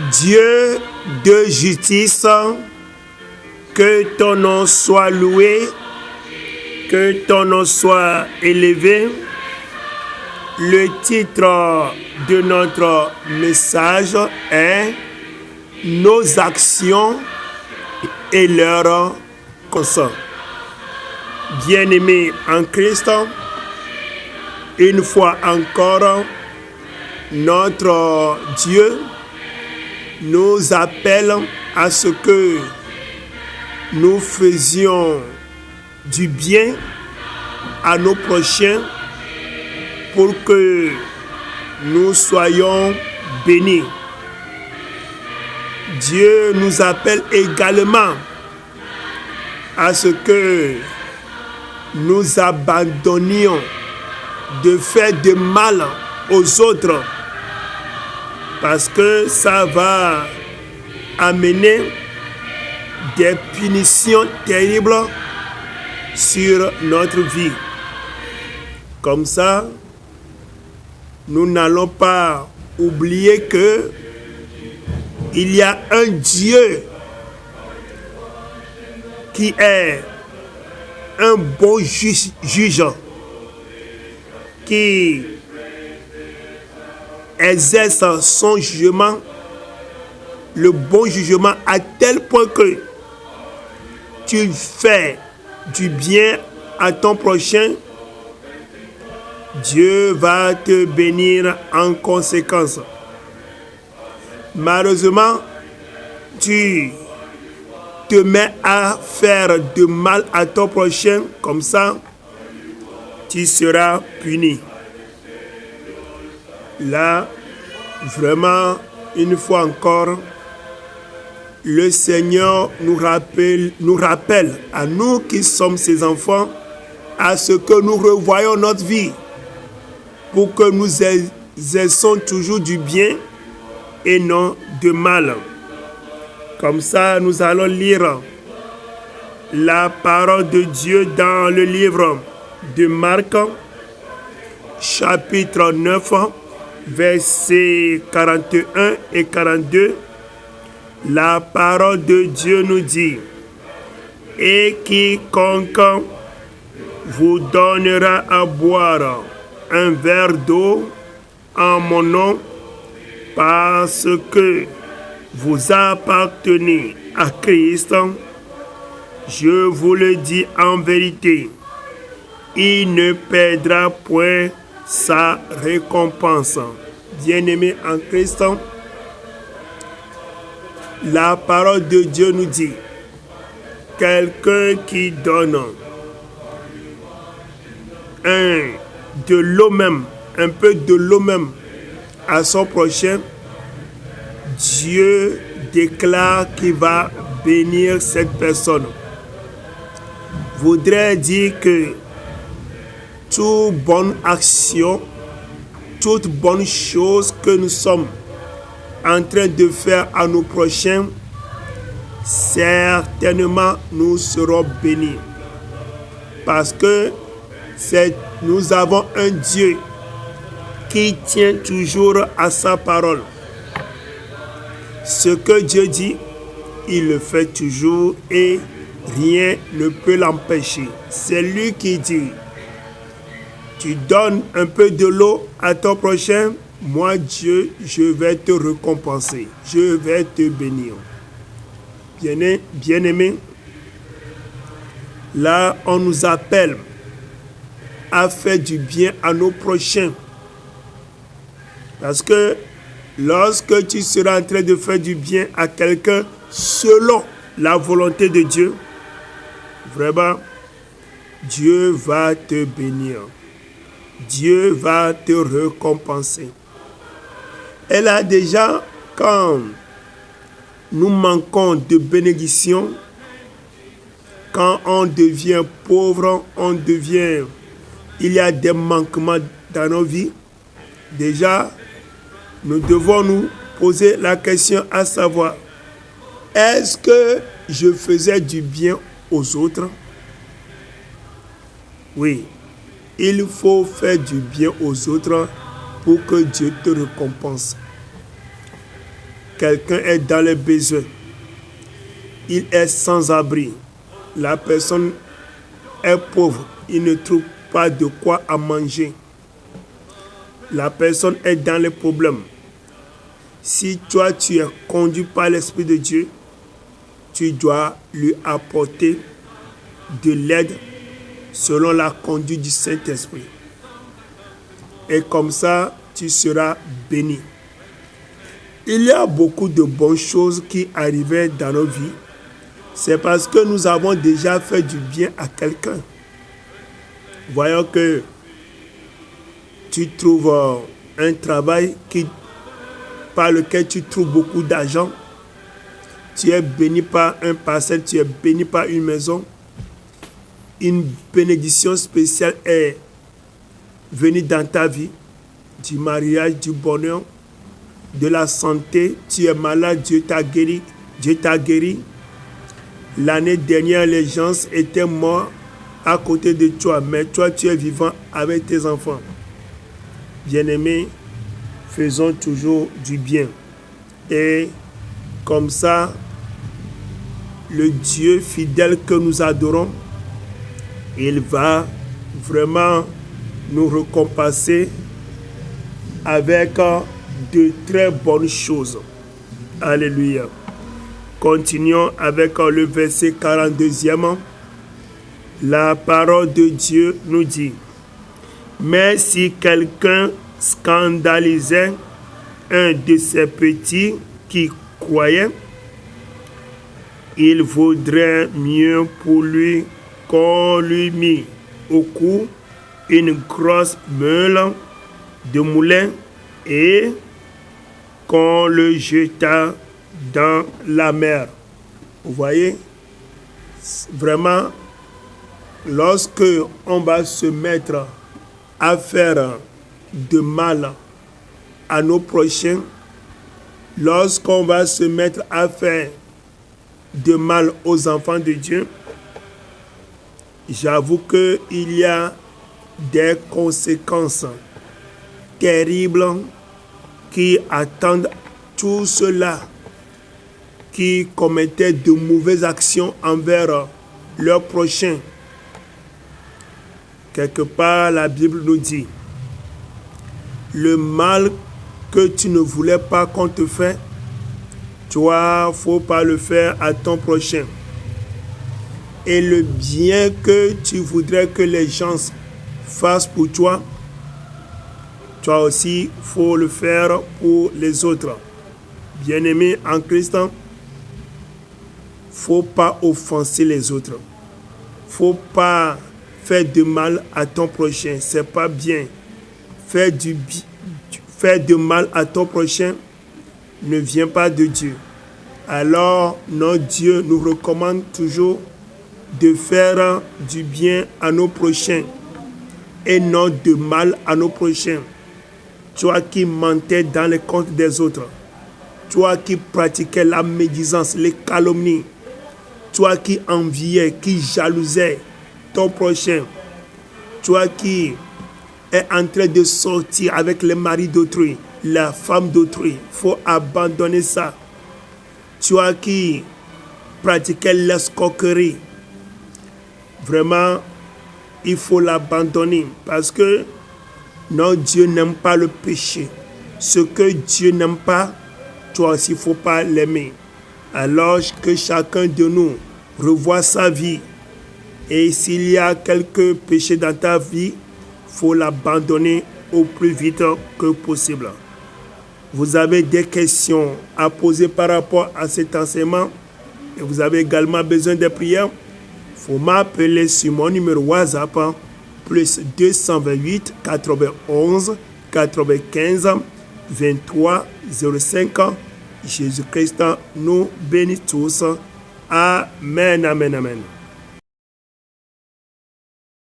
Dieu de justice, que ton nom soit loué, que ton nom soit élevé. Le titre de notre message est « Nos actions et leur consent ». Bien-aimés en Christ, une fois encore, notre Dieu nous appelle à ce que nous faisions du bien à nos prochains pour que nous soyons bénis. Dieu nous appelle également à ce que nous abandonnions de faire de mal aux autres, parce que ça va amener des punitions terribles sur notre vie. Comme ça, nous n'allons pas oublier que il y a un Dieu qui est un bon juge, qui exerce son jugement, le bon jugement, à tel point que tu fais du bien à ton prochain, Dieu va te bénir en conséquence. Malheureusement, tu te mets à faire de mal à ton prochain, comme ça, tu seras puni. Là, vraiment, une fois encore, le Seigneur nous rappelle à nous qui sommes ses enfants, à ce que nous revoyons notre vie, pour que nous exerçons toujours du bien et non de mal. Comme ça, nous allons lire la parole de Dieu dans le livre de Marc, chapitre 9, versets 41 et 42. La parole de Dieu nous dit: « Et quiconque vous donnera à boire un verre d'eau en mon nom, parce que vous appartenez à Christ, je vous le dis en vérité, il ne perdra point sa récompense. » Bien-aimés en Christ, la parole de Dieu nous dit: quelqu'un qui donne de l'eau même, un peu de l'eau même à son prochain, Dieu déclare qu'il va bénir cette personne. Voudrait dire que toute bonne action, toute bonne chose que nous sommes en train de faire à nos prochains, certainement nous serons bénis. Parce que nous avons un Dieu qui tient toujours à sa parole. Ce que Dieu dit, il le fait toujours et rien ne peut l'empêcher. C'est lui qui dit: tu donnes un peu de l'eau à ton prochain, moi Dieu, je vais te récompenser, je vais te bénir. Bien-aimé, là on nous appelle à faire du bien à nos prochains. Parce que lorsque tu seras en train de faire du bien à quelqu'un selon la volonté de Dieu, vraiment, Dieu va te bénir. Dieu va te récompenser. Et là déjà, quand nous manquons de bénédiction, quand on devient pauvre, il y a des manquements dans nos vies, déjà, nous devons nous poser la question à savoir: est-ce que je faisais du bien aux autres? Oui, il faut faire du bien aux autres pour que Dieu te récompense. quelqu'un est dans les besoins, il est sans abri, la personne est pauvre, il ne trouve pas de quoi à manger, la personne est dans les problèmes. Si toi tu es conduit par l'Esprit de Dieu, tu dois lui apporter de l'aide selon la conduite du Saint-Esprit. Et comme ça, tu seras béni. Il y a beaucoup de bonnes choses qui arrivaient dans nos vies. C'est parce que nous avons déjà fait du bien à quelqu'un. Voyons que tu trouves un travail par lequel tu trouves beaucoup d'argent. Tu es béni par un parcelle, tu es béni par une maison. Une bénédiction spéciale est venue dans ta vie, du mariage, du bonheur, de la santé. Tu es malade, Dieu t'a guéri. Dieu t'a guéri. L'année dernière, les gens étaient morts à côté de toi, mais toi, tu es vivant avec tes enfants. Bien-aimés, faisons toujours du bien. Et comme ça, le Dieu fidèle que nous adorons, il va vraiment nous récompenser avec de très bonnes choses. Alléluia. Continuons avec le verset 42e. La parole de Dieu nous dit: mais si quelqu'un scandalisait un de ses petits qui croyait, il vaudrait mieux pour lui qu'on lui mit au cou une grosse meule de moulin et qu'on le jeta dans la mer. Vous voyez, vraiment, lorsque on va se mettre à faire de mal à nos prochains, lorsqu'on va se mettre à faire de mal aux enfants de Dieu, j'avoue qu'il y a des conséquences terribles qui attendent tous ceux-là qui commettaient de mauvaises actions envers leurs prochains. Quelque part, la Bible nous dit: le mal que tu ne voulais pas qu'on te fait, toi, il ne faut pas le faire à ton prochain. Et le bien que tu voudrais que les gens fassent pour toi, toi aussi, il faut le faire pour les autres. Bien-aimés en Christ, il ne faut pas offenser les autres. Il ne faut pas faire de mal à ton prochain. Ce n'est pas bien. Faire de mal à ton prochain ne vient pas de Dieu. Alors, notre Dieu nous recommande toujours de faire du bien à nos prochains et non de mal à nos prochains. Toi qui mentais dans les comptes des autres, toi qui pratiquais la médisance, les calomnies, toi qui enviais, qui jalousais ton prochain, toi qui es en train de sortir avec les maris d'autrui, la femme d'autrui, il faut abandonner ça. Toi qui pratiquais l'escroquerie, vraiment, il faut l'abandonner parce que notre Dieu n'aime pas le péché. Ce que Dieu n'aime pas, toi aussi, il ne faut pas l'aimer. Alors que chacun de nous revoie sa vie. Et s'il y a quelques péchés dans ta vie, il faut l'abandonner au plus vite que possible. Vous avez des questions à poser par rapport à cet enseignement et vous avez également besoin de prières, il faut m'appeler sur mon numéro WhatsApp plus 228 91 95 23 05. Jésus-Christ nous bénit tous. Amen, amen, amen.